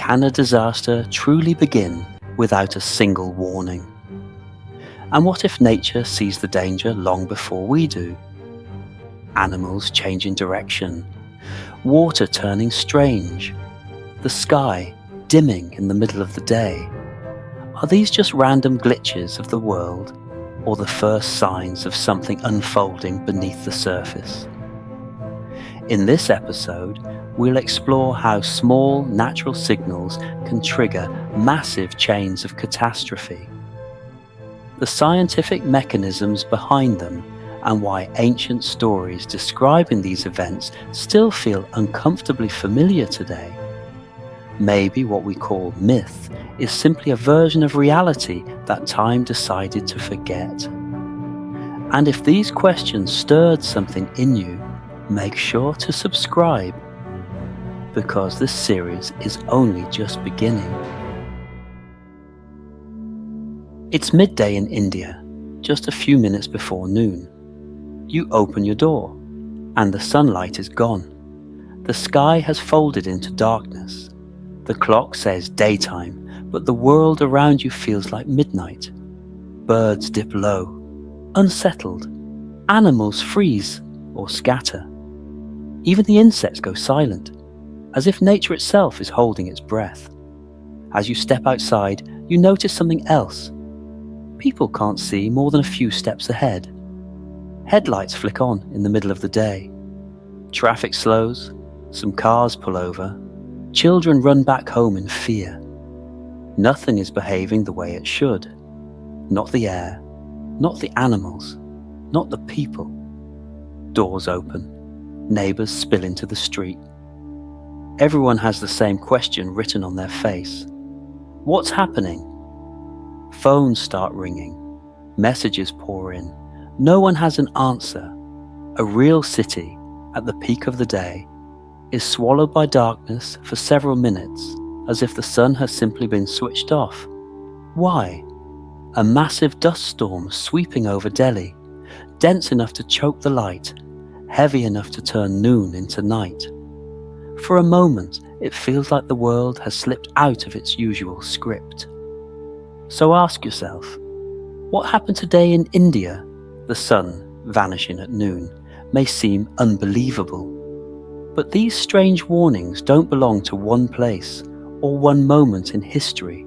Can a disaster truly begin without a single warning? And what if nature sees the danger long before we do? Animals changing direction, water turning strange, the sky dimming in the middle of the day. Are these just random glitches of the world, or the first signs of something unfolding beneath the surface? In this episode, we'll explore how small natural signals can trigger massive chains of catastrophe, the scientific mechanisms behind them, and why ancient stories describing these events still feel uncomfortably familiar today. Maybe what we call myth is simply a version of reality that time decided to forget. And if these questions stirred something in you, make sure to subscribe, because this series is only just beginning. It's midday in India, just a few minutes before noon. You open your door, and the sunlight is gone. The sky has folded into darkness. The clock says daytime, but the world around you feels like midnight. Birds dip low, unsettled. Animals freeze or scatter. Even the insects go silent, as if nature itself is holding its breath. As you step outside, you notice something else. People can't see more than a few steps ahead. Headlights flick on in the middle of the day. Traffic slows, some cars pull over. Children run back home in fear. Nothing is behaving the way it should. Not the air, not the animals, not the people. Doors open. Neighbours spill into the street. Everyone has the same question written on their face. What's happening? Phones start ringing. Messages pour in. No one has an answer. A real city, at the peak of the day, is swallowed by darkness for several minutes, as if the sun has simply been switched off. Why? A massive dust storm sweeping over Delhi, dense enough to choke the light, heavy enough to turn noon into night. For a moment, it feels like the world has slipped out of its usual script. So ask yourself, what happened today in India? The sun vanishing at noon may seem unbelievable. But these strange warnings don't belong to one place or one moment in history.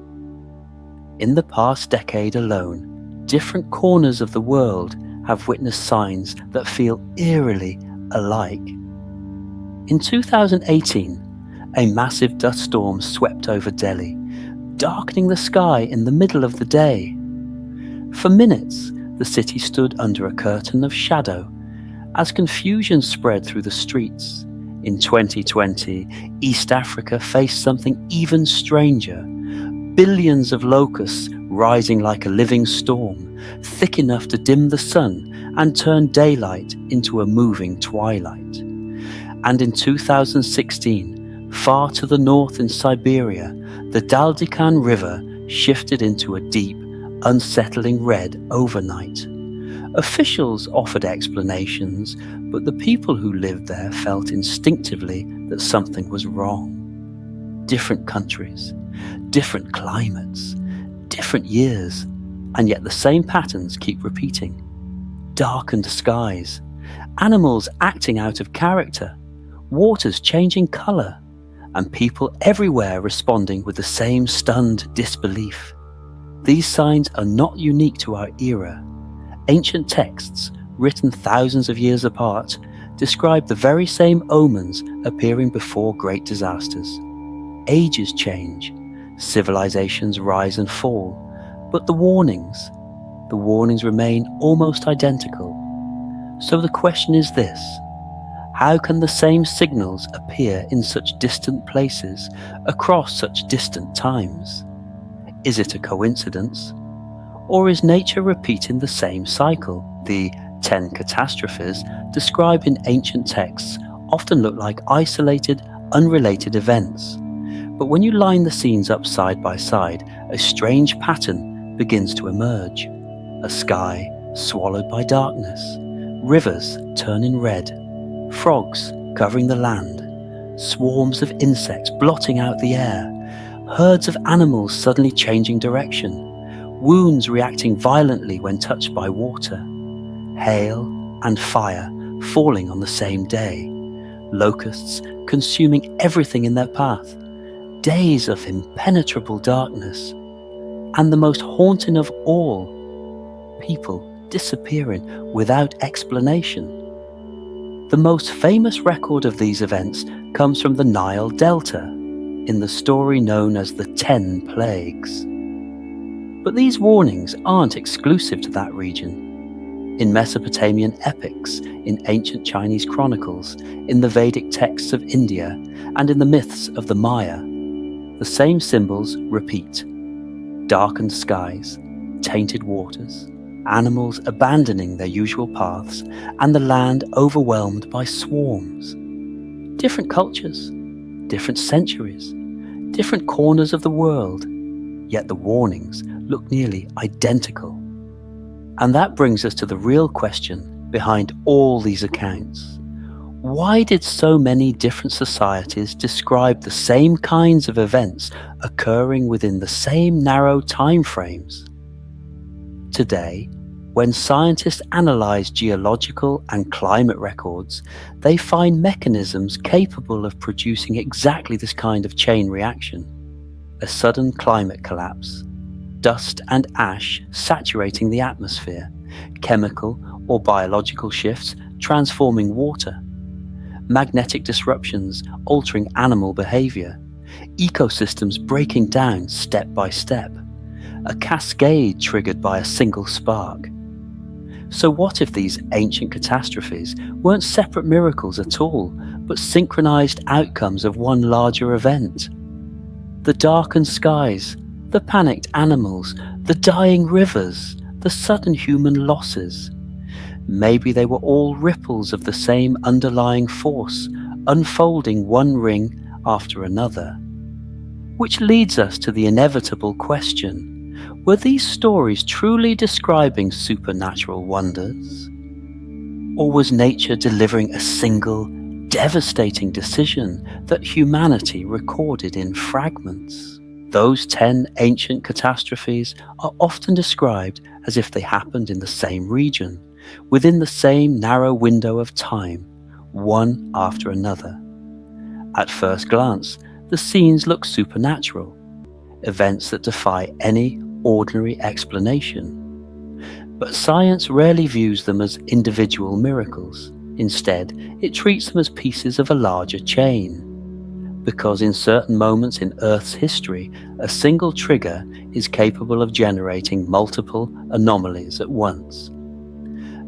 In the past decade alone, different corners of the world have witnessed signs that feel eerily alike. In 2018, a massive dust storm swept over Delhi, darkening the sky in the middle of the day. For minutes, the city stood under a curtain of shadow as confusion spread through the streets. In 2020, East Africa faced something even stranger. Billions of locusts rising like a living storm, thick enough to dim the sun and turn daylight into a moving twilight. And in 2016, far to the north in Siberia, the Darkened River shifted into a deep, unsettling red overnight. Officials offered explanations, but the people who lived there felt instinctively that something was wrong. Different countries, different climates, different years, and yet the same patterns keep repeating. Darkened skies, animals acting out of character, waters changing colour, and people everywhere responding with the same stunned disbelief. These signs are not unique to our era. Ancient texts, written thousands of years apart, describe the very same omens appearing before great disasters. Ages change, civilizations rise and fall, but the warnings remain almost identical. So the question is this: how can the same signals appear in such distant places across such distant times? Is it a coincidence? Or is nature repeating the same cycle? The 10 catastrophes described in ancient texts often look like isolated, unrelated events. But when you line the scenes up side by side, a strange pattern begins to emerge. A sky swallowed by darkness, rivers turning red, frogs covering the land, swarms of insects blotting out the air, herds of animals suddenly changing direction, wounds reacting violently when touched by water, hail and fire falling on the same day, locusts consuming everything in their path, days of impenetrable darkness, and the most haunting of all, people disappearing without explanation. The most famous record of these events comes from the Nile Delta, in the story known as the 10 Plagues. But these warnings aren't exclusive to that region. In Mesopotamian epics, in ancient Chinese chronicles, in the Vedic texts of India, and in the myths of the Maya, the same symbols repeat: darkened skies, tainted waters, animals abandoning their usual paths, and the land overwhelmed by swarms. Different cultures, different centuries, different corners of the world, yet the warnings look nearly identical. And that brings us to the real question behind all these accounts. Why did so many different societies describe the same kinds of events occurring within the same narrow time frames? Today, when scientists analyze geological and climate records, they find mechanisms capable of producing exactly this kind of chain reaction: a sudden climate collapse, dust and ash saturating the atmosphere, chemical or biological shifts transforming water, magnetic disruptions altering animal behavior, ecosystems breaking down step by step, a cascade triggered by a single spark. So what if these ancient catastrophes weren't separate miracles at all, but synchronized outcomes of one larger event? The darkened skies, the panicked animals, the dying rivers, the sudden human losses. Maybe they were all ripples of the same underlying force, unfolding one ring after another. Which leads us to the inevitable question: were these stories truly describing supernatural wonders? Or was nature delivering a single, devastating decision that humanity recorded in fragments? Those 10 ancient catastrophes are often described as if they happened in the same region, within the same narrow window of time, one after another. At first glance, the scenes look supernatural, events that defy any ordinary explanation. But science rarely views them as individual miracles. Instead, it treats them as pieces of a larger chain. Because in certain moments in Earth's history, a single trigger is capable of generating multiple anomalies at once.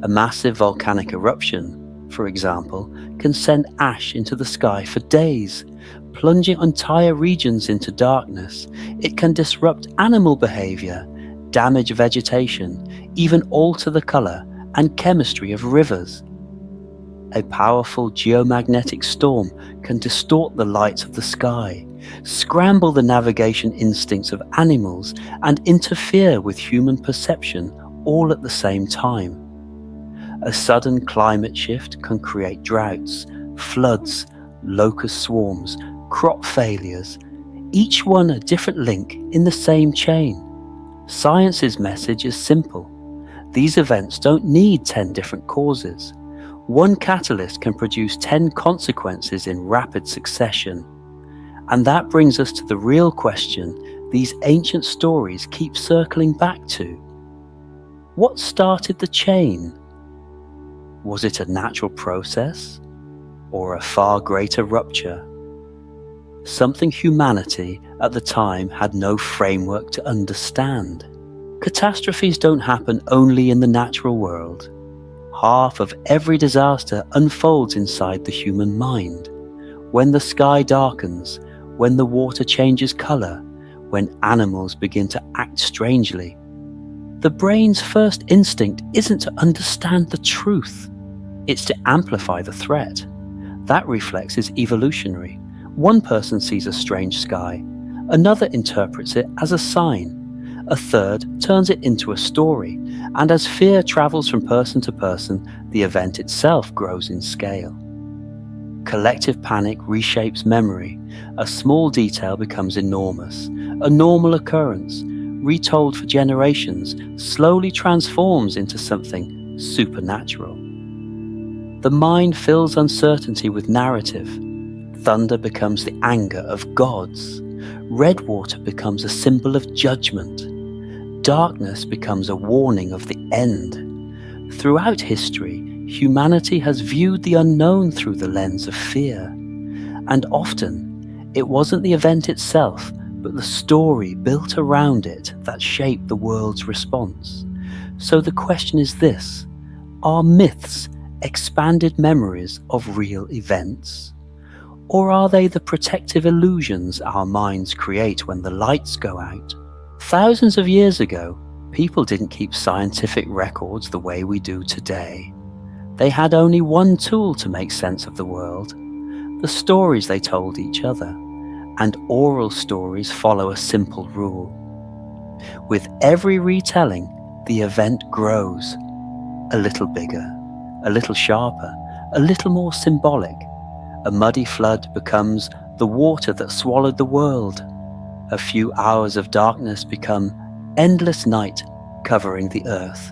A massive volcanic eruption, for example, can send ash into the sky for days, plunging entire regions into darkness. It can disrupt animal behavior, damage vegetation, even alter the color and chemistry of rivers. A powerful geomagnetic storm can distort the lights of the sky, scramble the navigation instincts of animals, and interfere with human perception all at the same time. A sudden climate shift can create droughts, floods, locust swarms, crop failures, each one a different link in the same chain. Science's message is simple. These events don't need 10 different causes. One catalyst can produce 10 consequences in rapid succession. And that brings us to the real question these ancient stories keep circling back to. What started the chain? Was it a natural process or a far greater rupture? Something humanity at the time had no framework to understand. Catastrophes don't happen only in the natural world. Half of every disaster unfolds inside the human mind. When the sky darkens, when the water changes color, when animals begin to act strangely. The brain's first instinct isn't to understand the truth. It's to amplify the threat. That reflex is evolutionary. One person sees a strange sky, another interprets it as a sign, a third turns it into a story, and as fear travels from person to person, the event itself grows in scale. Collective panic reshapes memory. A small detail becomes enormous. A normal occurrence, retold for generations, slowly transforms into something supernatural. The mind fills uncertainty with narrative. Thunder becomes the anger of gods. Red water becomes a symbol of judgment. Darkness becomes a warning of the end. Throughout history, humanity has viewed the unknown through the lens of fear. And often, it wasn't the event itself, but the story built around it that shaped the world's response. So the question is this: are myths expanded memories of real events? Or are they the protective illusions our minds create when the lights go out? Thousands of years ago, people didn't keep scientific records the way we do today. They had only one tool to make sense of the world: the stories they told each other. And oral stories follow a simple rule. With every retelling, the event grows. A little bigger, a little sharper, a little more symbolic. A muddy flood becomes the water that swallowed the world. A few hours of darkness become endless night covering the earth.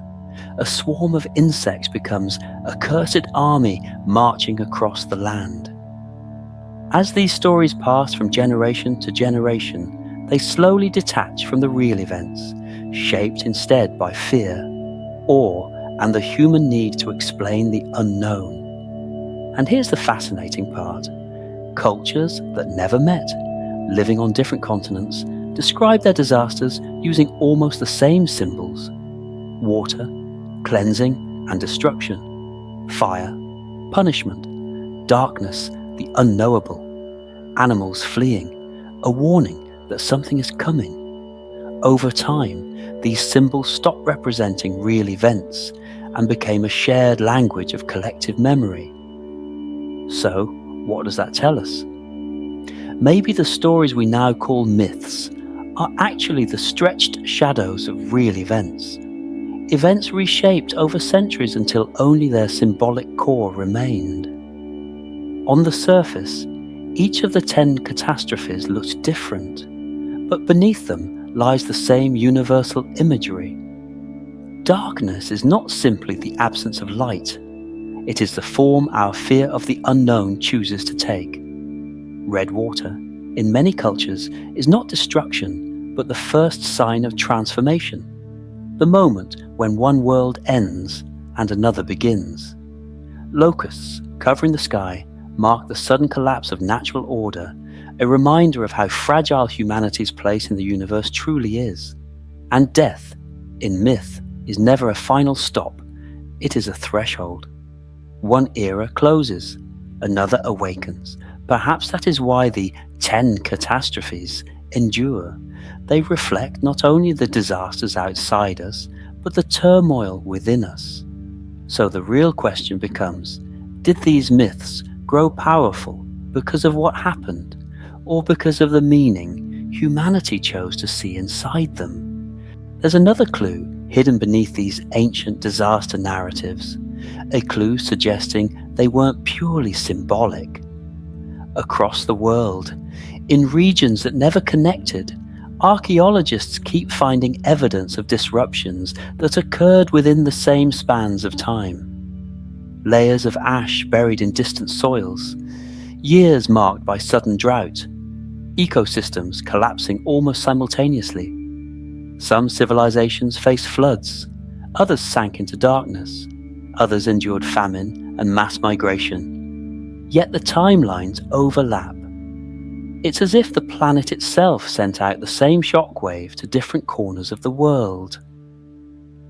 A swarm of insects becomes a cursed army marching across the land. As these stories pass from generation to generation, they slowly detach from the real events, shaped instead by fear, awe, and the human need to explain the unknown. And here's the fascinating part. Cultures that never met, living on different continents, describe their disasters using almost the same symbols: water, cleansing and destruction; fire, punishment; darkness, the unknowable; animals fleeing, a warning that something is coming. Over time, these symbols stopped representing real events and became a shared language of collective memory. So, what does that tell us? Maybe the stories we now call myths are actually the stretched shadows of real events. Events reshaped over centuries until only their symbolic core remained. On the surface, each of the 10 catastrophes looked different, but beneath them lies the same universal imagery. Darkness is not simply the absence of light. It is the form our fear of the unknown chooses to take. Red water, in many cultures, is not destruction, but the first sign of transformation. The moment when one world ends and another begins. Locusts, covering the sky, mark the sudden collapse of natural order, a reminder of how fragile humanity's place in the universe truly is. And death, in myth, is never a final stop. It is a threshold. One era closes, another awakens. Perhaps that is why the 10 catastrophes endure. They reflect not only the disasters outside us, but the turmoil within us. So the real question becomes, did these myths grow powerful because of what happened, or because of the meaning humanity chose to see inside them? There's another clue hidden beneath these ancient disaster narratives, a clue suggesting they weren't purely symbolic. Across the world, in regions that never connected, archaeologists keep finding evidence of disruptions that occurred within the same spans of time. Layers of ash buried in distant soils, years marked by sudden drought, ecosystems collapsing almost simultaneously. Some civilizations faced floods, others sank into darkness, others endured famine and mass migration. Yet the timelines overlap. It's as if the planet itself sent out the same shockwave to different corners of the world.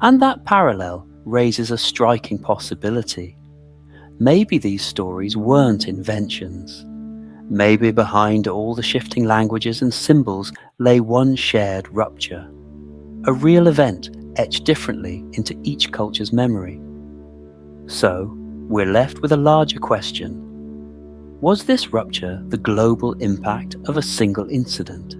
And that parallel raises a striking possibility. Maybe these stories weren't inventions. Maybe behind all the shifting languages and symbols lay one shared rupture, a real event etched differently into each culture's memory. So, we're left with a larger question. Was this rupture the global impact of a single incident?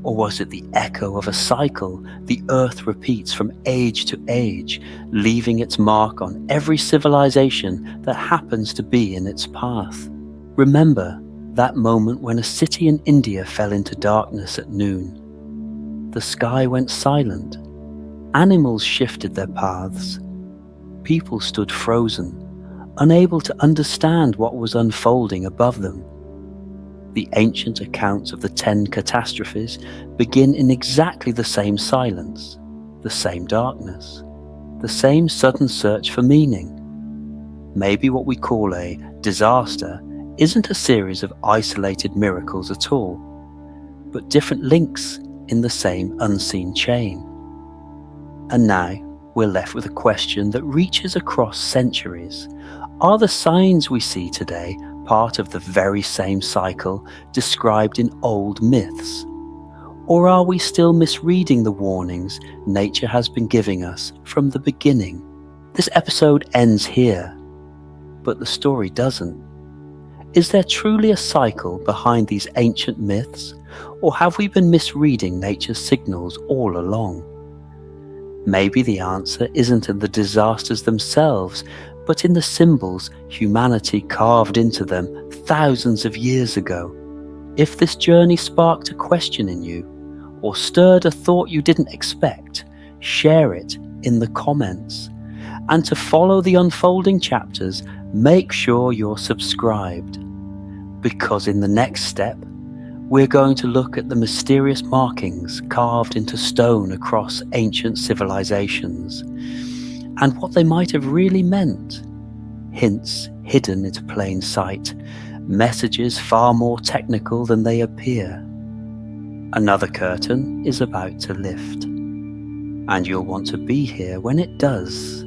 Or was it the echo of a cycle the Earth repeats from age to age, leaving its mark on every civilization that happens to be in its path? Remember that moment when a city in India fell into darkness at noon. The sky went silent. Animals shifted their paths. People stood frozen, unable to understand what was unfolding above them. The ancient accounts of the 10 catastrophes begin in exactly the same silence, the same darkness, the same sudden search for meaning. Maybe what we call a disaster isn't a series of isolated miracles at all, but different links in the same unseen chain. And now we're left with a question that reaches across centuries. Are the signs we see today part of the very same cycle described in old myths? Or are we still misreading the warnings nature has been giving us from the beginning? This episode ends here, but the story doesn't. Is there truly a cycle behind these ancient myths, or have we been misreading nature's signals all along? Maybe the answer isn't in the disasters themselves, but in the symbols humanity carved into them thousands of years ago. If this journey sparked a question in you, or stirred a thought you didn't expect, share it in the comments. And to follow the unfolding chapters, make sure you're subscribed. Because in the next step, we're going to look at the mysterious markings carved into stone across ancient civilizations, and what they might have really meant. Hints hidden into plain sight, messages far more technical than they appear. Another curtain is about to lift, and you'll want to be here when it does.